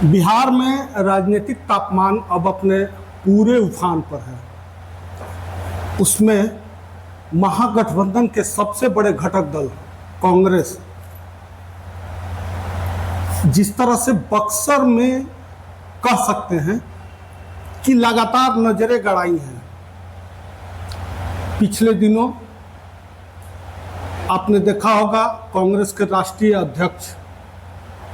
बिहार में राजनीतिक तापमान अब अपने पूरे उफान पर है। उसमें महागठबंधन के सबसे बड़े घटक दल कांग्रेस जिस तरह से बक्सर में कह सकते हैं कि लगातार नजरें गड़ाई हैं। पिछले दिनों आपने देखा होगा कांग्रेस के राष्ट्रीय अध्यक्ष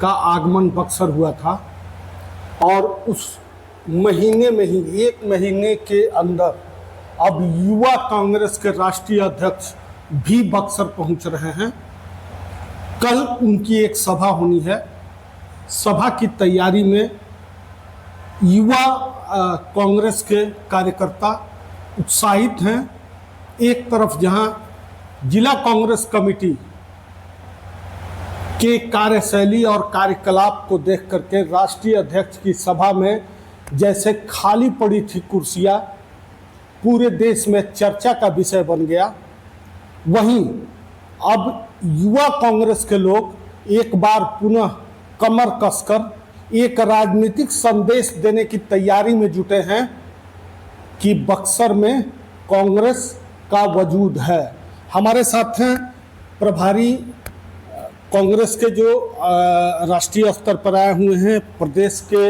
का आगमन बक्सर हुआ था और उस महीने में ही एक महीने के अंदर अब युवा कांग्रेस के राष्ट्रीय अध्यक्ष भी बक्सर पहुंच रहे हैं। कल उनकी एक सभा होनी है। सभा की तैयारी में युवा कांग्रेस के कार्यकर्ता उत्साहित हैं। एक तरफ जहां जिला कांग्रेस कमेटी के कार्यशैली और कार्यकलाप को देख करके राष्ट्रीय अध्यक्ष की सभा में जैसे खाली पड़ी थी कुर्सियां, पूरे देश में चर्चा का विषय बन गया, वहीं अब युवा कांग्रेस के लोग एक बार पुनः कमर कसकर एक राजनीतिक संदेश देने की तैयारी में जुटे हैं कि बक्सर में कांग्रेस का वजूद है। हमारे साथ हैं प्रभारी कांग्रेस के जो राष्ट्रीय स्तर पर आए हुए हैं, प्रदेश के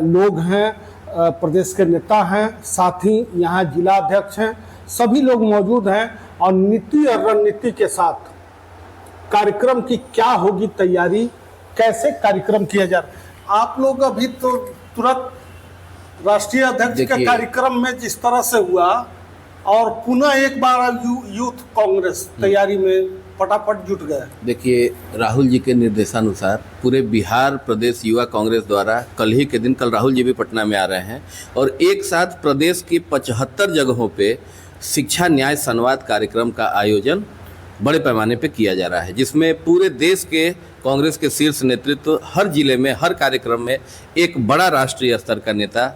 लोग हैं, प्रदेश के नेता हैं, साथ ही यहाँ जिला अध्यक्ष हैं, सभी लोग मौजूद हैं और नीति और रणनीति के साथ कार्यक्रम की क्या होगी तैयारी, कैसे कार्यक्रम किया जा रहा है। आप लोग अभी तो तुरंत राष्ट्रीय अध्यक्ष के कार्यक्रम में जिस तरह से हुआ और पुनः एक बार यूथ कांग्रेस तैयारी में फटाफट जुट गए। देखिए, राहुल जी के निर्देशानुसार पूरे बिहार प्रदेश युवा कांग्रेस द्वारा कल ही के दिन, कल राहुल जी भी पटना में आ रहे हैं और एक साथ प्रदेश की 75 जगहों पे शिक्षा न्याय संवाद कार्यक्रम का आयोजन बड़े पैमाने पे किया जा रहा है, जिसमें पूरे देश के कांग्रेस के शीर्ष नेतृत्व हर जिले में, हर कार्यक्रम में एक बड़ा राष्ट्रीय स्तर का नेता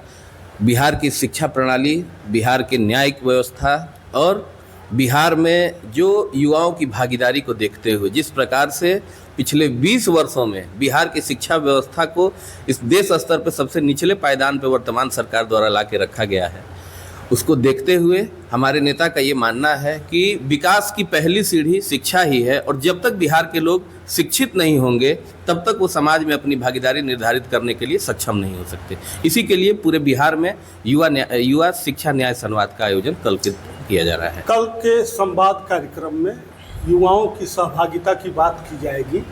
बिहार की शिक्षा प्रणाली, बिहार की न्यायिक व्यवस्था और बिहार में जो युवाओं की भागीदारी को देखते हुए जिस प्रकार से पिछले 20 वर्षों में बिहार की शिक्षा व्यवस्था को इस देश स्तर पर सबसे निचले पायदान पर वर्तमान सरकार द्वारा ला के रखा गया है, उसको देखते हुए हमारे नेता का ये मानना है कि विकास की पहली सीढ़ी शिक्षा ही है और जब तक बिहार के लोग शिक्षित नहीं होंगे तब तक वो समाज में अपनी भागीदारी निर्धारित करने के लिए सक्षम नहीं हो सकते। इसी के लिए पूरे बिहार में युवा शिक्षा न्याय संवाद का आयोजन कल किया जा रहा है। कल के संवाद कार्यक्रम में युवाओं की सहभागिता की बात की जाएगी।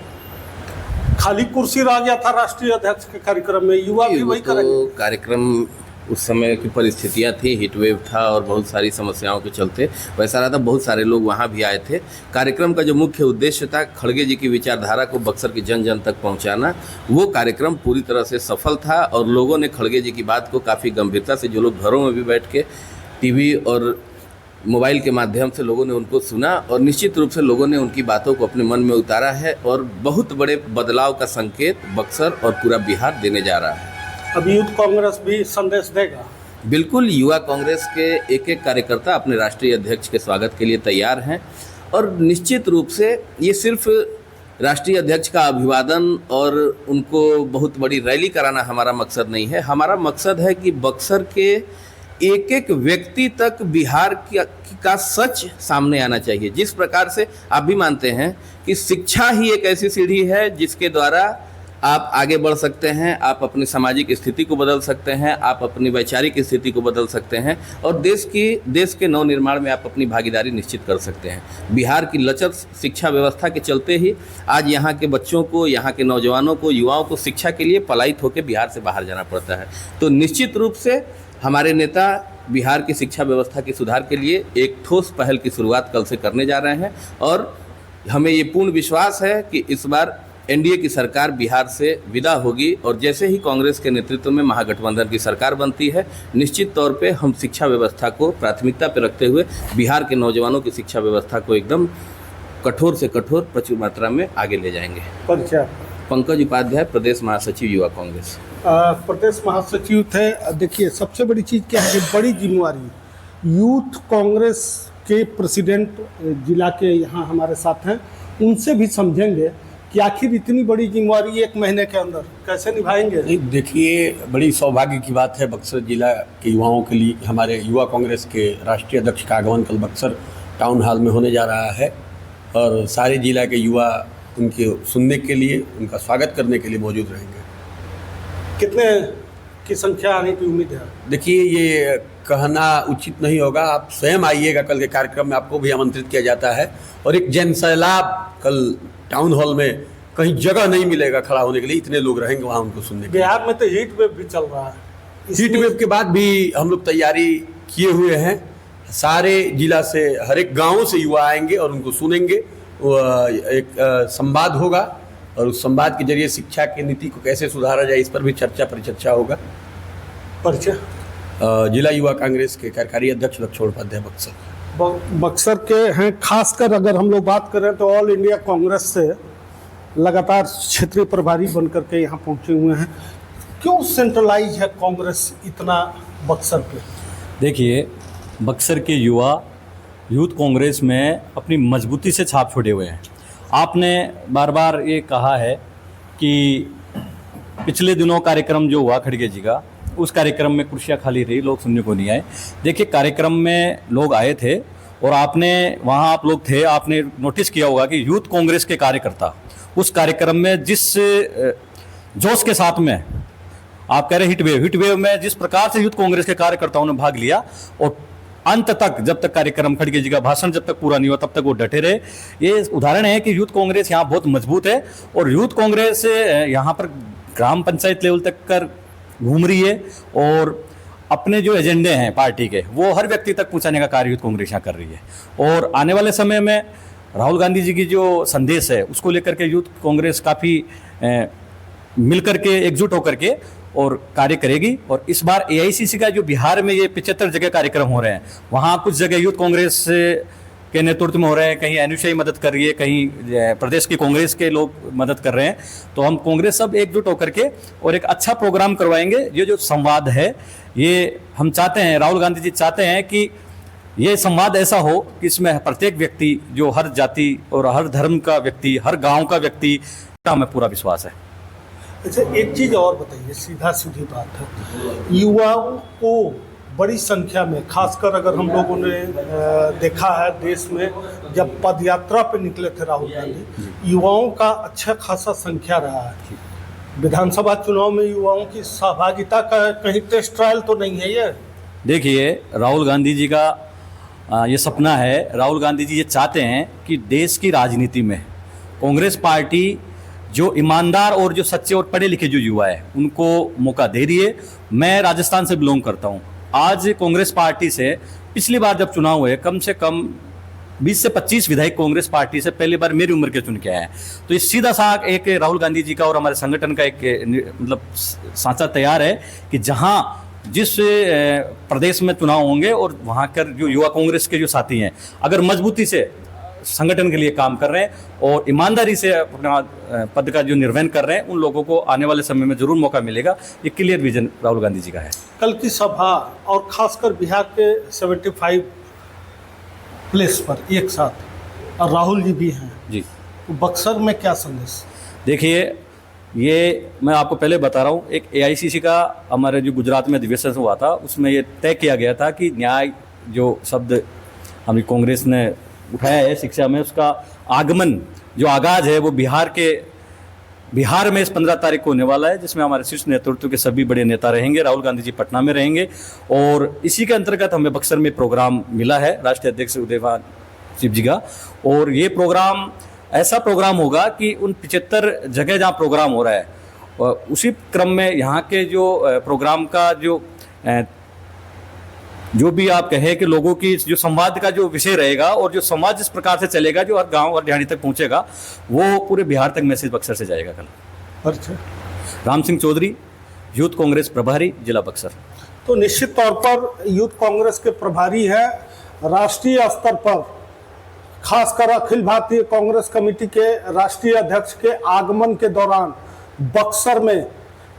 खाली कुर्सी रह गया था राष्ट्रीय अध्यक्ष के कार्यक्रम में, युवा भी वही करेंगे। कार्यक्रम उस समय की परिस्थितियां थी, हीट वेव था और बहुत सारी समस्याओं के चलते वैसा रहा था। बहुत सारे लोग वहां भी आए थे। कार्यक्रम का जो मुख्य उद्देश्य था खड़गे जी की विचारधारा को बक्सर की जन जन तक पहुंचाना, वो कार्यक्रम पूरी तरह से सफल था और लोगों ने खड़गे जी की बात को काफ़ी गंभीरता से, जो लोग घरों में भी बैठ के टीवी और मोबाइल के माध्यम से लोगों ने उनको सुना और निश्चित रूप से लोगों ने उनकी बातों को अपने मन में उतारा है और बहुत बड़े बदलाव का संकेत बक्सर और पूरा बिहार देने जा रहा है। अब यूथ कांग्रेस भी संदेश देगा। बिल्कुल, युवा कांग्रेस के एक एक कार्यकर्ता अपने राष्ट्रीय अध्यक्ष के स्वागत के लिए तैयार हैं और निश्चित रूप से ये सिर्फ राष्ट्रीय अध्यक्ष का अभिवादन और उनको बहुत बड़ी रैली कराना हमारा मकसद नहीं है। हमारा मकसद है कि बक्सर के एक एक व्यक्ति तक बिहार का सच सामने आना चाहिए। जिस प्रकार से आप भी मानते हैं कि शिक्षा ही एक ऐसी सीढ़ी है जिसके द्वारा आप आगे बढ़ सकते हैं, आप अपनी सामाजिक स्थिति को बदल सकते हैं, आप अपनी वैचारिक स्थिति को बदल सकते हैं और देश के नवनिर्माण में आप अपनी भागीदारी निश्चित कर सकते हैं। बिहार की लचर शिक्षा व्यवस्था के चलते ही आज यहाँ के बच्चों को, यहाँ के नौजवानों को, युवाओं को शिक्षा के लिए पलायित होकर बिहार से बाहर जाना पड़ता है। तो निश्चित रूप से हमारे नेता बिहार की शिक्षा व्यवस्था के सुधार के लिए एक ठोस पहल की शुरुआत कल से करने जा रहे हैं और हमें ये पूर्ण विश्वास है कि इस बार एनडीए की सरकार बिहार से विदा होगी और जैसे ही कांग्रेस के नेतृत्व में महागठबंधन की सरकार बनती है, निश्चित तौर पे हम शिक्षा व्यवस्था को प्राथमिकता पर रखते हुए बिहार के नौजवानों की शिक्षा व्यवस्था को एकदम कठोर से कठोर प्रचुर मात्रा में आगे ले जाएंगे। पंकज उपाध्याय, प्रदेश महासचिव युवा कांग्रेस। प्रदेश महासचिव थे। देखिए, सबसे बड़ी चीज़ क्या है कि बड़ी जिम्मेवारी यूथ कांग्रेस के प्रेसिडेंट जिला के यहाँ हमारे साथ हैं, उनसे भी समझेंगे कि आखिर इतनी बड़ी जिम्मेवारी 1 महीने के अंदर कैसे निभाएंगे? नहीं, देखिए, बड़ी सौभाग्य की बात है बक्सर जिला के युवाओं के लिए। हमारे युवा कांग्रेस के राष्ट्रीय अध्यक्ष का आगमन कल बक्सर टाउन हॉल में होने जा रहा है और सारे जिला के युवा उनके सुनने के लिए, उनका स्वागत करने के लिए मौजूद रहेंगे। कितने की संख्या आने की उम्मीद है? देखिए, ये कहना उचित नहीं होगा, आप स्वयं आइएगा। कल के कार्यक्रम में आपको भी आमंत्रित किया जाता है और एक जन-सैलाब कल टाउन हॉल में, कहीं जगह नहीं मिलेगा खड़ा होने के लिए, इतने लोग रहेंगे वहाँ उनको सुनने के लिए। बिहार में तो हीट वेव भी चल रहा है, हीट वेव के बाद भी हम लोग तैयारी किए हुए हैं। सारे जिला से, हर एक गाँव से युवा आएंगे और उनको सुनेंगे। एक संवाद होगा और उस संवाद के जरिए शिक्षा की नीति को कैसे सुधारा जाए, इस पर भी चर्चा परिचर्चा होगा। परिचय जिला युवा कांग्रेस के कार्यकारी अध्यक्ष लक्ष्मण उपाध्याय बक्सर। बक्सर के हैं। खासकर अगर हम लोग बात करें तो ऑल इंडिया कांग्रेस से लगातार क्षेत्रीय प्रभारी बनकर के यहाँ पहुँचे हुए हैं। क्यों सेंट्रलाइज है कांग्रेस इतना बक्सर पे? देखिए, बक्सर के युवा यूथ कांग्रेस में अपनी मजबूती से छाप छोड़े हुए हैं। आपने बार बार ये कहा है कि पिछले दिनों कार्यक्रम जो हुआ खड़गे जी का, उस कार्यक्रम में कुर्सियाँ खाली रही, लोग सुनने को नहीं आए। देखिए, कार्यक्रम में लोग आए थे और आपने वहाँ, आप लोग थे, आपने नोटिस किया होगा कि यूथ कांग्रेस के कार्यकर्ता उस कार्यक्रम में जिस जोश के साथ में, आप कह रहे हिट वेव में जिस प्रकार से यूथ कांग्रेस के कार्यकर्ताओं ने भाग लिया और अंत तक, जब तक कार्यक्रम खड़गे जी का भाषण जब तक पूरा नहीं हुआ तब तक वो डटे रहे। ये उदाहरण है कि यूथ कांग्रेस यहाँ बहुत मजबूत है और यूथ कांग्रेस यहाँ पर ग्राम पंचायत लेवल तक कर घूम रही है और अपने जो एजेंडे हैं पार्टी के, वो हर व्यक्ति तक पहुँचाने का कार्य यूथ कांग्रेस यहाँ कर रही है। और आने वाले समय में राहुल गांधी जी की जो संदेश है उसको लेकर के यूथ कांग्रेस काफ़ी मिलकर के, एकजुट होकर के और कार्य करेगी। और इस बार एआईसीसी का जो बिहार में ये 75 जगह कार्यक्रम हो रहे हैं, वहाँ कुछ जगह यूथ कांग्रेस के नेतृत्व में हो रहे हैं, कहीं एनयूसीआई मदद कर रही है, कहीं प्रदेश की कांग्रेस के लोग मदद कर रहे हैं। तो हम कांग्रेस सब एकजुट होकर के और एक अच्छा प्रोग्राम करवाएंगे। ये जो संवाद है, ये हम चाहते हैं, राहुल गांधी जी चाहते हैं कि ये संवाद ऐसा हो कि इसमें प्रत्येक व्यक्ति, जो हर जाति और हर धर्म का व्यक्ति, हर गाँव का व्यक्ति, हमें पूरा विश्वास है। अच्छा, एक चीज़ और बताइए, सीधा सीधी बात है, युवाओं को बड़ी संख्या में, खासकर अगर हम लोगों ने देखा है देश में, जब पद यात्रा पे निकले थे राहुल गांधी, युवाओं का अच्छा खासा संख्या रहा है। विधानसभा चुनाव में युवाओं की सहभागिता का कहीं टेस्ट ट्रायल तो नहीं है ये? देखिए, राहुल गांधी जी का ये सपना है। राहुल गांधी जी ये चाहते हैं कि देश की राजनीति में कांग्रेस पार्टी जो ईमानदार और जो सच्चे और पढ़े लिखे जो युवा है उनको मौका दे रही है। मैं राजस्थान से बिलोंग करता हूँ। आज कांग्रेस पार्टी से पिछली बार जब चुनाव हुए, कम से कम 20 से 25 विधायक कांग्रेस पार्टी से पहली बार मेरी उम्र के चुन के आए हैं। तो ये सीधा सा एक राहुल गांधी जी का और हमारे संगठन का एक मतलब सांचा तैयार है कि जहाँ जिस प्रदेश में चुनाव होंगे और वहाँ कर जो युवा कांग्रेस के जो साथी हैं, अगर मजबूती से संगठन के लिए काम कर रहे हैं और ईमानदारी से अपना पद का जो निर्वहन कर रहे हैं, उन लोगों को आने वाले समय में जरूर मौका मिलेगा। ये क्लियर विजन राहुल गांधी जी का है। कल की सभा और खासकर बिहार के 75 प्लेस पर एक साथ, और राहुल जी भी हैं जी, तो बक्सर में क्या संदेश? देखिए, ये मैं आपको पहले बता रहा हूँ, एक एआईसीसी का हमारे जो गुजरात में अधिवेशन हुआ था, उसमें ये तय किया गया था कि न्याय जो शब्द हमारी कांग्रेस ने उठाया है शिक्षा में, उसका आगमन जो आगाज है वो बिहार में इस 15 तारीख को होने वाला है, जिसमें हमारे शीर्ष नेतृत्व के सभी बड़े नेता रहेंगे। राहुल गांधी जी पटना में रहेंगे और इसी के अंतर्गत हमें बक्सर में प्रोग्राम मिला है राष्ट्रीय अध्यक्ष उदयवान शिव जी का। और ये प्रोग्राम ऐसा प्रोग्राम होगा कि उन 75 जगह जहाँ प्रोग्राम हो रहा है, उसी क्रम में यहाँ के जो प्रोग्राम का जो भी आप कहें कि लोगों की जो संवाद का जो विषय रहेगा और जो समाज जिस प्रकार से चलेगा, जो हर गांव और ढाणी तक पहुंचेगा, वो पूरे बिहार तक मैसेज बक्सर से जाएगा। कल अच्छा, राम सिंह चौधरी, यूथ कांग्रेस प्रभारी, जिला बक्सर। तो निश्चित तौर पर यूथ कांग्रेस के प्रभारी हैं राष्ट्रीय स्तर पर, खासकर अखिल भारतीय कांग्रेस कमेटी के राष्ट्रीय अध्यक्ष के आगमन के दौरान बक्सर में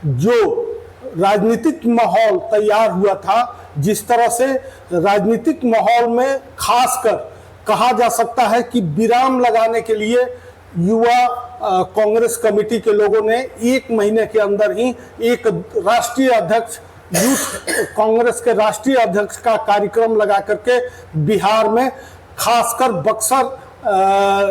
जो राजनीतिक माहौल तैयार हुआ था, जिस तरह से राजनीतिक माहौल में खासकर कहा जा सकता है कि विराम लगाने के लिए युवा कांग्रेस कमेटी के लोगों ने 1 महीने के अंदर ही एक राष्ट्रीय अध्यक्ष, यूथ कांग्रेस के राष्ट्रीय अध्यक्ष का कार्यक्रम लगा करके बिहार में, खासकर बक्सर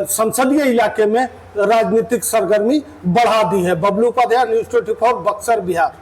संसदीय इलाके में राजनीतिक सरगर्मी बढ़ा दी है। बबलू उपाध्याय, न्यूज़ 24, बक्सर, बिहार।